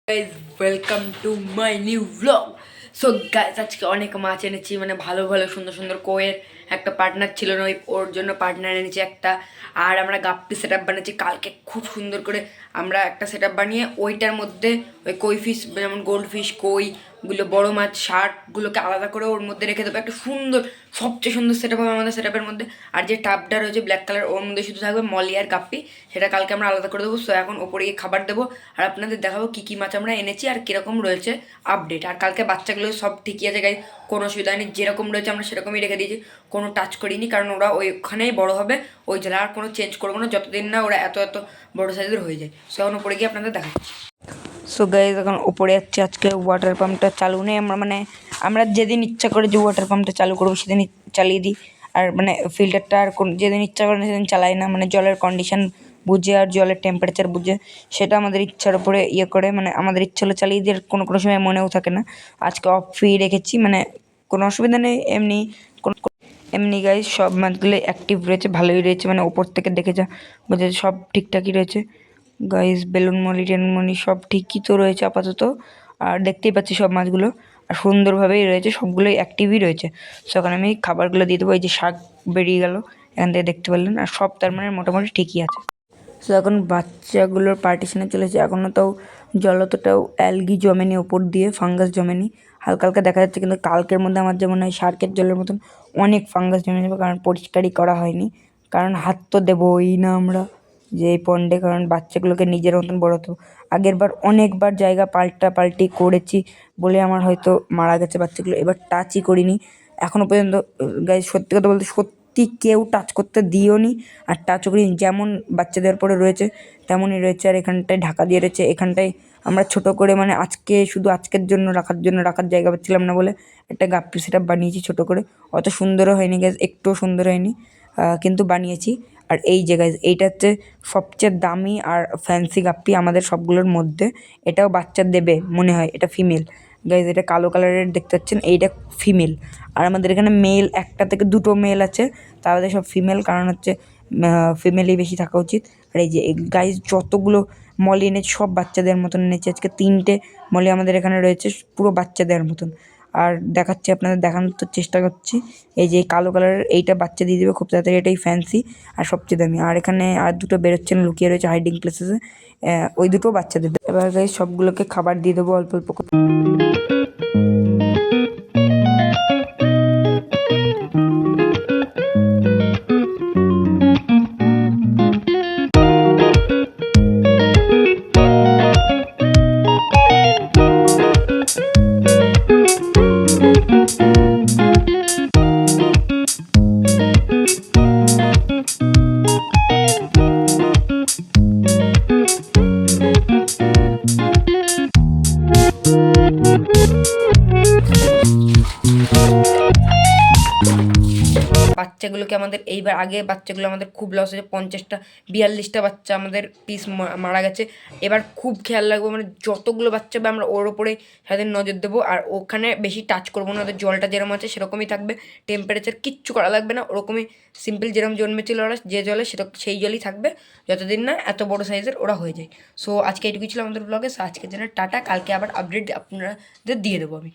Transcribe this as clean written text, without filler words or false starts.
Guys welcome to my new blog. So guys আজকে অনেক মাছ এনেছি, মানে ভালো ভালো সুন্দর সুন্দর কোয়ের একটা পার্টনার ছিল না, ওর জন্য পার্টনার এনেছি একটা। আর আমরা গাপ্পি সেট আপ বানিয়েছি কালকে খুব সুন্দর করে। আমরা একটা সেট আপ বানিয়ে ওইটার মধ্যে ওই কই ফিশ, যেমন গোল্ড ফিশ, কইগুলো, বড় মাছ, শার্কগুলোকে আলাদা করে ওর মধ্যে রেখে দেবো। একটা সুন্দর, সবচেয়ে সুন্দর সেট আপ হবে আমাদের সেট আপের মধ্যে। আর যে টাবটা রয়েছে ব্ল্যাক কালার, ওর মধ্যে শুধু থাকবে মলি আর গাপ্পি, সেটা কালকে আমরা আলাদা করে দেবো। সো এখন ওপরে গিয়ে খাবার দেবো আর আপনাদের দেখাবো কী কী মাছ আমরা এনেছি আর কীরকম রয়েছে আপডেট। আর কালকে বাচ্চাগুলো সব ঠিকই আছে গাইজ, কোনো অসুবিধা নেই। যেরকম রয়েছে আমরা সেরকমই রেখে দিয়েছি, কোনো টাচ করিনি, কারণ ওরা ওইখানেই বড় হবে ওই জেলা। আর কোনো চেঞ্জ করবো না যতদিন না ওরা এত এত বড়ো সাইজের হয়ে যায়। সো এখন ওপরে গিয়ে আপনাদের দেখাচ্ছি। সো গাইজ এখন ওপরে যাচ্ছে। আজকে ওয়াটার পাম্পটা চালু নেই, আমরা যেদিন ইচ্ছা করে যে ওয়াটার পাম্পটা চালু করবো সেদিন চালিয়ে দিই। আর ফিল্টারটা আর যেদিন ইচ্ছা করে সেদিন চালাই না, জলের কন্ডিশন বুঝে আর জলের টেম্পারেচার বুঝে সেটা আমাদের ইচ্ছার উপরে করে, আমাদের ইচ্ছা হলে চালিয়ে দিয়ে কোনো কোনো সময় মনেও থাকে না। আজকে অফই রেখেছি, কোনো অসুবিধা নেই। এমনি গাইজ সব মাছগুলো অ্যাক্টিভ রয়েছে, ভালোই রয়েছে, ওপর থেকে দেখে যা বোঝা সব ঠিকঠাকই রয়েছে গাইজ। বেলুনমণি টেলুনমণি সব ঠিকই তো রয়েছে আপাতত। আর দেখতেই পাচ্ছি সব মাছগুলো আর সুন্দরভাবেই রয়েছে, সবগুলোই অ্যাক্টিভই রয়েছে। সো এখন আমি খাবারগুলো দিয়ে দেবো। এই যে শাক বেরিয়ে গেল এখান থেকে, দেখতে পারলেন। আর সব তার মোটামুটি ঠিকই আছে। সো এখন বাচ্চাগুলোর পার্টিশনে চলেছে। এখনও তাও জল অতটাও অ্যালগি জমেনি ওপর দিয়ে, ফাঙ্গাস জমেনি, হালকা হালকা দেখা যাচ্ছে। কিন্তু কালকের মধ্যে আমার যেমন হয় শার্কের জলের মতন অনেক ফাঙ্গাস জমে যাবে, কারণ পরিষ্কারই করা হয়নি। কারণ হাত তো দেবোই না আমরা যে এই পন্ডে, কারণ বাচ্চাগুলোকে নিজের মতন বড় তো। আগের বার অনেকবার জায়গা পাল্টাপাল্টি করেছি বলে আমার হয়তো মারা গেছে বাচ্চাগুলো, এবার টাচই করিনি এখনও পর্যন্ত। গাইজ সত্যি কথা বলতে সত্যি কেউ টাচ করতে দিও নি, আর টাচও করিনি। যেমন বাচ্চাদের পরে রয়েছে তেমনই রয়েছে। আর এখানটায় ঢাকা দিয়ে রয়েছে। এখানটায় আমরা ছোট করে আজকে শুধু আজকের জন্য রাখার জায়গা পাচ্ছিলাম না বলে একটা গাপ্পি সেট আপ বানিয়েছি ছোটো করে। অত সুন্দরও হয়নি গাইজ, একটুও সুন্দর হয়নি, কিন্তু বানিয়েছি। আর এই যে গাইজ এইটা হচ্ছে সবচেয়ে দামি আর ফ্যান্সি গাপ্পি আমাদের সবগুলোর মধ্যে। এটাও বাচ্চা দেবে মনে হয়, এটা ফিমেল গাইজ। এটা কালো কালারের দেখতে পাচ্ছেন, এইটা ফিমেল। আর আমাদের এখানে মেল একটা থেকে দুটো মেল আছে, তাহলে সব ফিমেল, কারণ হচ্ছে ফিমেলই বেশি থাকা উচিত। আর এই যে গাইজ যতগুলো মলি এনেছি সব বাচ্চাদের মতন এনেছি। আজকে 3টে মলি আমাদের এখানে রয়েছে, পুরো বাচ্চাদের মতন। আর দেখাচ্ছি, আপনাদের দেখানোর তো চেষ্টা করছি। এই যে কালো কালারের এইটা বাচ্চা দিয়ে দেবে খুব তাড়াতাড়ি, এটাই ফ্যান্সি আর সবচেয়ে দামি। আর এখানে আর দুটো বেরোচ্ছে না, লুকিয়ে রয়েছে হাইডিং প্লেসেসে, ওই দুটো বাচ্চাদের। এবার গাইজ সবগুলোকে খাবার দিয়ে দেবো অল্প অল্প করে। বাচ্চাগুলোকে আমাদের এইবার, আগে বাচ্চাগুলো আমাদের খুব লস হয়েছে, 50টা 42টা বাচ্চা আমাদের পিস মারা গেছে। এবার খুব খেয়াল রাখবো, যতগুলো বাচ্চা হবে আমরা ওর ওপরে সাথে নজর দেবো। আর ওখানে বেশি টাচ করবো না, ওদের জলটা যেরকম আছে সেরকমই থাকবে, টেম্পারেচার কিচ্ছু করা লাগবে না, ওরকমই সিম্পল যেরকম জন্মেছিল ওরা যে জলে, সেটা সেই জলই থাকবে যতদিন না এত বড় সাইজের ওরা হয়ে যায়। সো আজকে এইটুকুই ছিল আমাদের ব্লগে। সো আজকের জন্য টাটা, কালকে আবার আপডেট আপনাদের দিয়ে দেবো আমি।